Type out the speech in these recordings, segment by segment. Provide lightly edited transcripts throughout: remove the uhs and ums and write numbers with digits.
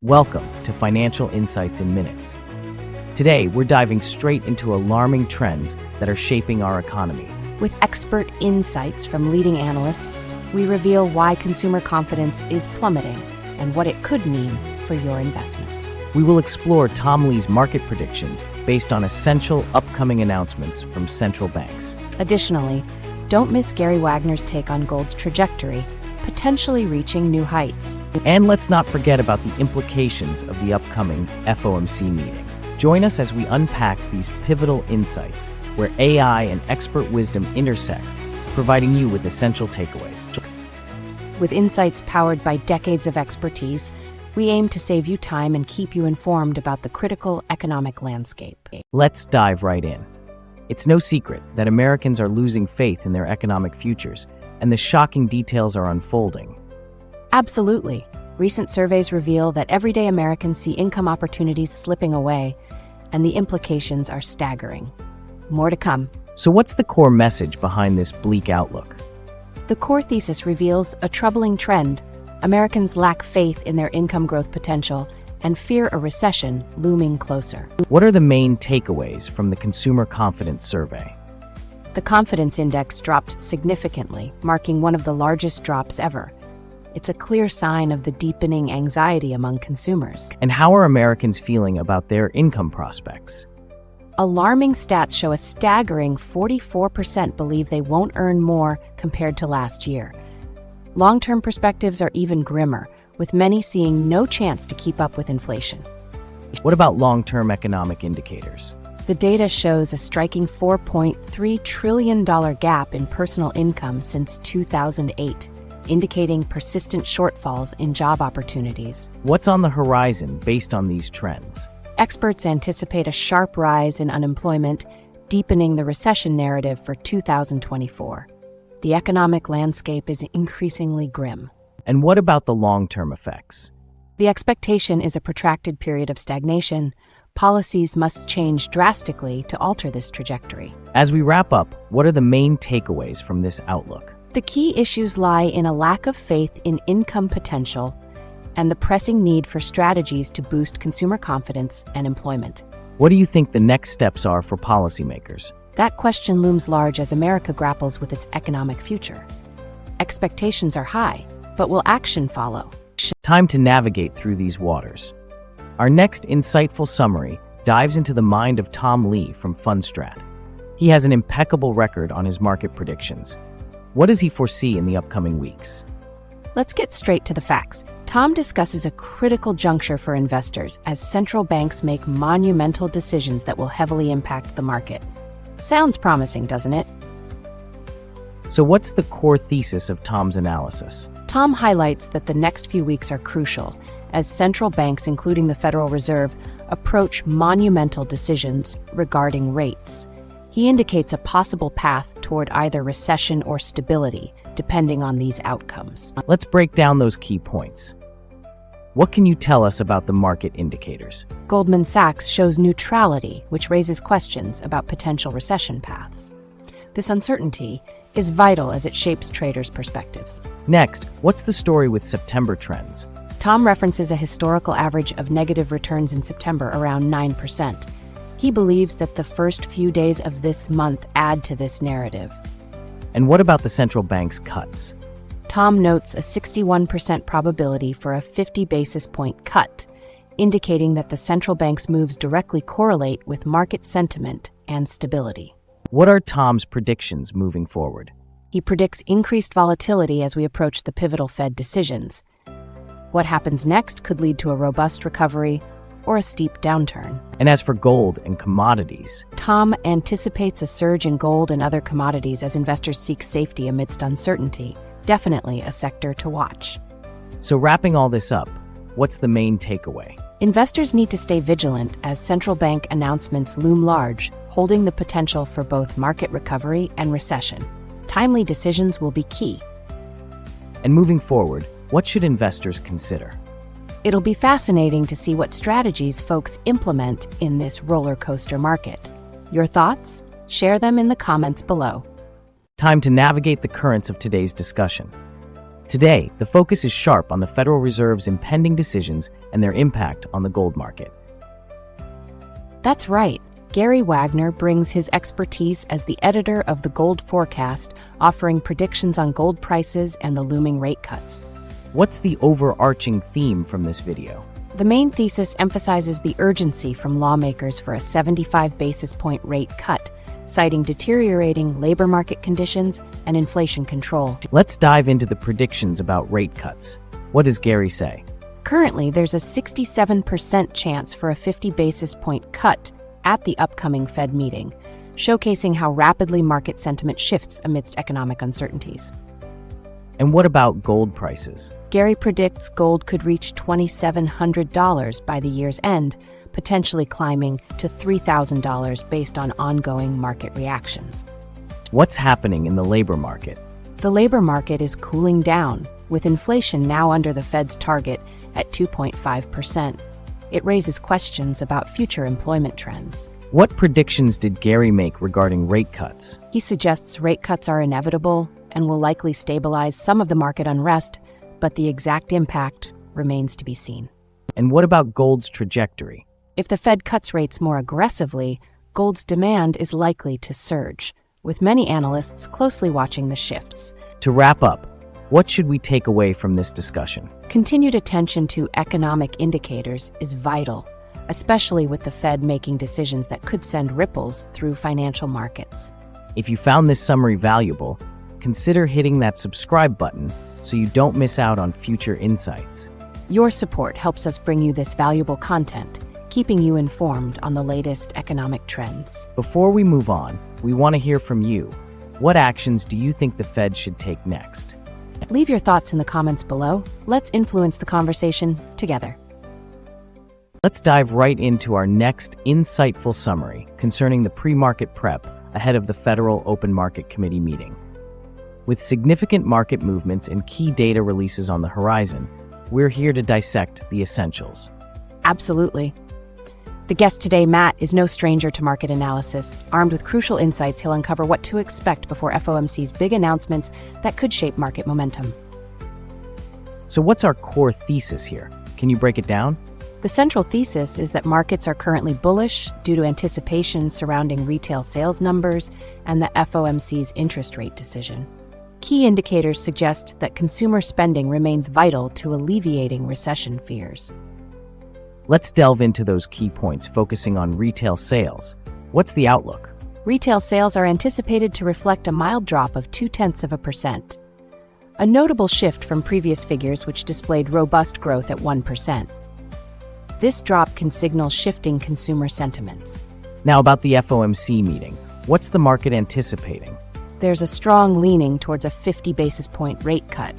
Welcome to Financial Insights in Minutes. Today, we're diving straight into alarming trends that are shaping our economy. With expert insights from leading analysts, we reveal why consumer confidence is plummeting and what it could mean for your investments. We will explore Tom Lee's market predictions based on essential upcoming announcements from central banks. Additionally, don't miss Gary Wagner's take on gold's trajectory, potentially reaching new heights. And let's not forget about the implications of the upcoming FOMC meeting. Join us as we unpack these pivotal insights where AI and expert wisdom intersect, providing you with essential takeaways. With insights powered by decades of expertise, we aim to save you time and keep you informed about the critical economic landscape. Let's dive right in. It's no secret that Americans are losing faith in their economic futures, and the shocking details are unfolding. Absolutely. Recent surveys reveal that everyday Americans see income opportunities slipping away, and the implications are staggering. More to come. So what's the core message behind this bleak outlook? The core thesis reveals a troubling trend. Americans lack faith in their income growth potential and fear a recession looming closer. What are the main takeaways from the Consumer Confidence Survey? The confidence index dropped significantly, marking one of the largest drops ever. It's a clear sign of the deepening anxiety among consumers. And how are Americans feeling about their income prospects? Alarming stats show a staggering 44% believe they won't earn more compared to last year. Long-term perspectives are even grimmer, with many seeing no chance to keep up with inflation. What about long-term economic indicators? The data shows a striking $4.3 trillion gap in personal income since 2008, indicating persistent shortfalls in job opportunities. What's on the horizon based on these trends? Experts anticipate a sharp rise in unemployment, deepening the recession narrative for 2024. The economic landscape is increasingly grim. And what about the long-term effects? The expectation is a protracted period of stagnation. Policies must change drastically to alter this trajectory. As we wrap up, what are the main takeaways from this outlook? The key issues lie in a lack of faith in income potential and the pressing need for strategies to boost consumer confidence and employment. What do you think the next steps are for policymakers? That question looms large as America grapples with its economic future. Expectations are high, but will action follow? Time to navigate through these waters. Our next insightful summary dives into the mind of Tom Lee from Fundstrat. He has an impeccable record on his market predictions. What does he foresee in the upcoming weeks? Let's get straight to the facts. Tom discusses a critical juncture for investors as central banks make monumental decisions that will heavily impact the market. Sounds promising, doesn't it? So what's the core thesis of Tom's analysis? Tom highlights that the next few weeks are crucial as central banks, including the Federal Reserve, approach monumental decisions regarding rates. He indicates a possible path toward either recession or stability, depending on these outcomes. Let's break down those key points. What can you tell us about the market indicators? Goldman Sachs shows neutrality, which raises questions about potential recession paths. This uncertainty is vital as it shapes traders' perspectives. Next, what's the story with September trends? Tom references a historical average of negative returns in September, around 9%. He believes that the first few days of this month add to this narrative. And what about the central bank's cuts? Tom notes a 61% probability for a 50 basis point cut, indicating that the central bank's moves directly correlate with market sentiment and stability. What are Tom's predictions moving forward? He predicts increased volatility as we approach the pivotal Fed decisions. What happens next could lead to a robust recovery or a steep downturn. And as for gold and commodities, Tom anticipates a surge in gold and other commodities as investors seek safety amidst uncertainty. Definitely a sector to watch. So wrapping all this up, what's the main takeaway? Investors need to stay vigilant as central bank announcements loom large, holding the potential for both market recovery and recession. Timely decisions will be key. And moving forward, what should investors consider? It'll be fascinating to see what strategies folks implement in this roller coaster market. Your thoughts? Share them in the comments below. Time to navigate the currents of today's discussion. Today, the focus is sharp on the Federal Reserve's impending decisions and their impact on the gold market. That's right. Gary Wagner brings his expertise as the editor of the Gold Forecast, offering predictions on gold prices and the looming rate cuts. What's the overarching theme from this video? The main thesis emphasizes the urgency from lawmakers for a 75 basis point rate cut, citing deteriorating labor market conditions and inflation control. Let's dive into the predictions about rate cuts. What does Gary say? Currently, there's a 67% chance for a 50 basis point cut at the upcoming Fed meeting, showcasing how rapidly market sentiment shifts amidst economic uncertainties. And what about gold prices? Gary predicts gold could reach $2,700 by the year's end, potentially climbing to $3,000 based on ongoing market reactions. What's happening in the labor market? The labor market is cooling down, with inflation now under the Fed's target at 2.5%. It raises questions about future employment trends. What predictions did Gary make regarding rate cuts? He suggests rate cuts are inevitable and will likely stabilize some of the market unrest, but the exact impact remains to be seen. And what about gold's trajectory? If the Fed cuts rates more aggressively, gold's demand is likely to surge, with many analysts closely watching the shifts. To wrap up, what should we take away from this discussion? Continued attention to economic indicators is vital, especially with the Fed making decisions that could send ripples through financial markets. If you found this summary valuable, consider hitting that subscribe button so you don't miss out on future insights. Your support helps us bring you this valuable content, keeping you informed on the latest economic trends. Before we move on, we want to hear from you. What actions do you think the Fed should take next? Leave your thoughts in the comments below. Let's influence the conversation together. Let's dive right into our next insightful summary concerning the pre-market prep ahead of the Federal Open Market Committee meeting. With significant market movements and key data releases on the horizon, we're here to dissect the essentials. Absolutely. The guest today, Matt, is no stranger to market analysis. Armed with crucial insights, he'll uncover what to expect before FOMC's big announcements that could shape market momentum. So what's our core thesis here? Can you break it down? The central thesis is that markets are currently bullish due to anticipation surrounding retail sales numbers and the FOMC's interest rate decision. Key indicators suggest that consumer spending remains vital to alleviating recession fears. Let's delve into those key points, focusing on retail sales. What's the outlook? Retail sales are anticipated to reflect a mild drop of 0.2%, a notable shift from previous figures which displayed robust growth at 1%. This drop can signal shifting consumer sentiments. Now about the FOMC meeting. What's the market anticipating? There's a strong leaning towards a 50 basis point rate cut.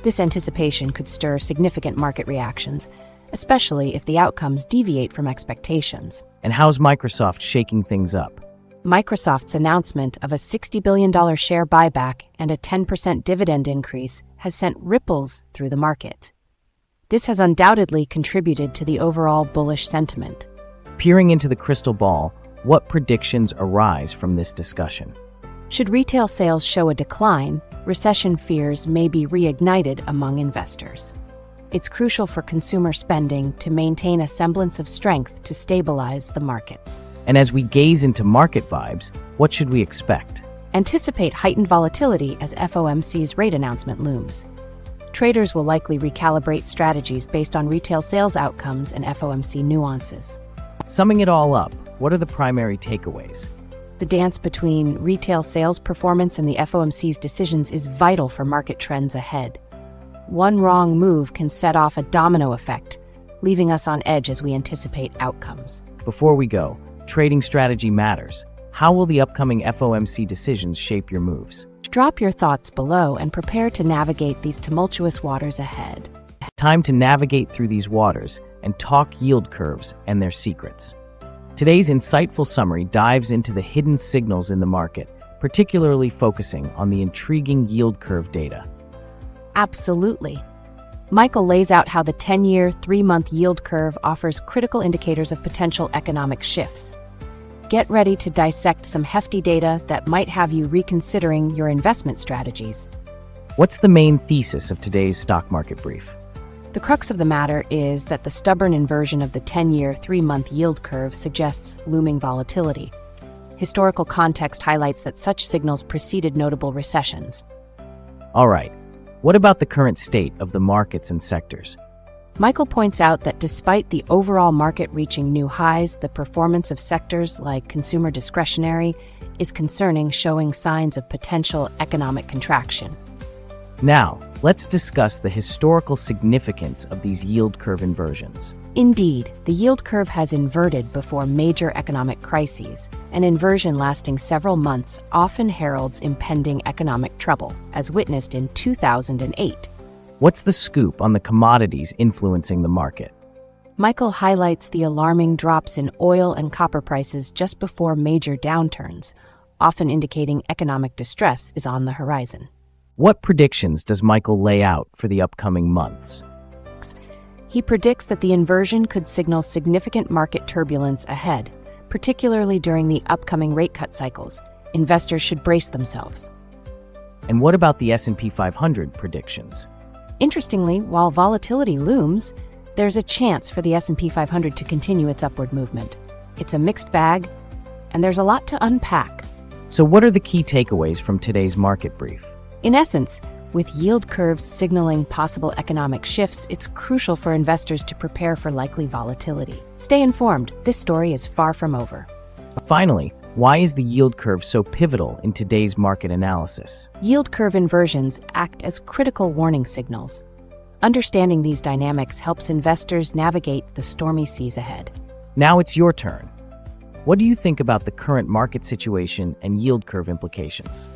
This anticipation could stir significant market reactions, especially if the outcomes deviate from expectations. And how's Microsoft shaking things up? Microsoft's announcement of a $60 billion share buyback and a 10% dividend increase has sent ripples through the market. This has undoubtedly contributed to the overall bullish sentiment. Peering into the crystal ball, what predictions arise from this discussion? Should retail sales show a decline, recession fears may be reignited among investors. It's crucial for consumer spending to maintain a semblance of strength to stabilize the markets. And as we gaze into market vibes, what should we expect? Anticipate heightened volatility as FOMC's rate announcement looms. Traders will likely recalibrate strategies based on retail sales outcomes and FOMC nuances. Summing it all up, what are the primary takeaways? The dance between retail sales performance and the FOMC's decisions is vital for market trends ahead. One wrong move can set off a domino effect, leaving us on edge as we anticipate outcomes. Before we go, trading strategy matters. How will the upcoming FOMC decisions shape your moves? Drop your thoughts below and prepare to navigate these tumultuous waters ahead. Time to navigate through these waters and talk yield curves and their secrets. Today's insightful summary dives into the hidden signals in the market, particularly focusing on the intriguing yield curve data. Absolutely. Michael lays out how the 10-year, 3-month yield curve offers critical indicators of potential economic shifts. Get ready to dissect some hefty data that might have you reconsidering your investment strategies. What's the main thesis of today's stock market brief? The crux of the matter is that the stubborn inversion of the 10-year, 3-month yield curve suggests looming volatility. Historical context highlights that such signals preceded notable recessions. All right, what about the current state of the markets and sectors? Michael points out that despite the overall market reaching new highs, the performance of sectors like consumer discretionary is concerning, showing signs of potential economic contraction. Now, let's discuss the historical significance of these yield curve inversions. Indeed, the yield curve has inverted before major economic crises. An inversion lasting several months often heralds impending economic trouble, as witnessed in 2008. What's the scoop on the commodities influencing the market? Michael highlights the alarming drops in oil and copper prices just before major downturns, often indicating economic distress is on the horizon. What predictions does Michael lay out for the upcoming months? He predicts that the inversion could signal significant market turbulence ahead, particularly during the upcoming rate cut cycles. Investors should brace themselves. And what about the S&P 500 predictions? Interestingly, while volatility looms, there's a chance for the S&P 500 to continue its upward movement. It's a mixed bag, and there's a lot to unpack. So what are the key takeaways from today's market brief? In essence, with yield curves signaling possible economic shifts, it's crucial for investors to prepare for likely volatility. Stay informed. This story is far from over. Finally, why is the yield curve so pivotal in today's market analysis? Yield curve inversions act as critical warning signals. Understanding these dynamics helps investors navigate the stormy seas ahead. Now it's your turn. What do you think about the current market situation and yield curve implications?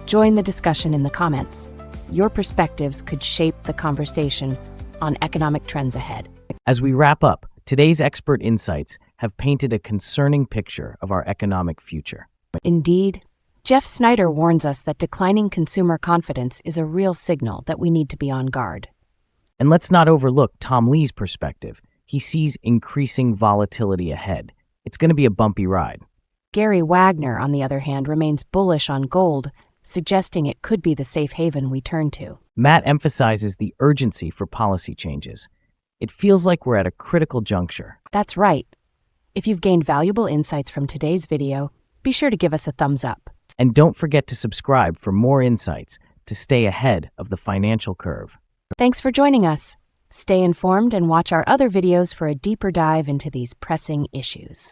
Join the discussion in the comments. Your perspectives could shape the conversation on economic trends ahead. As we wrap up, today's expert insights have painted a concerning picture of our economic future. Indeed, Jeff Snider warns us that declining consumer confidence is a real signal that we need to be on guard. And let's not overlook Tom Lee's perspective. He sees increasing volatility ahead. It's going to be a bumpy ride. Gary Wagner, on the other hand, remains bullish on gold, suggesting it could be the safe haven we turn to. Matt emphasizes the urgency for policy changes. It feels like we're at a critical juncture. That's right. If you've gained valuable insights from today's video, be sure to give us a thumbs up. And don't forget to subscribe for more insights to stay ahead of the financial curve. Thanks for joining us. Stay informed and watch our other videos for a deeper dive into these pressing issues.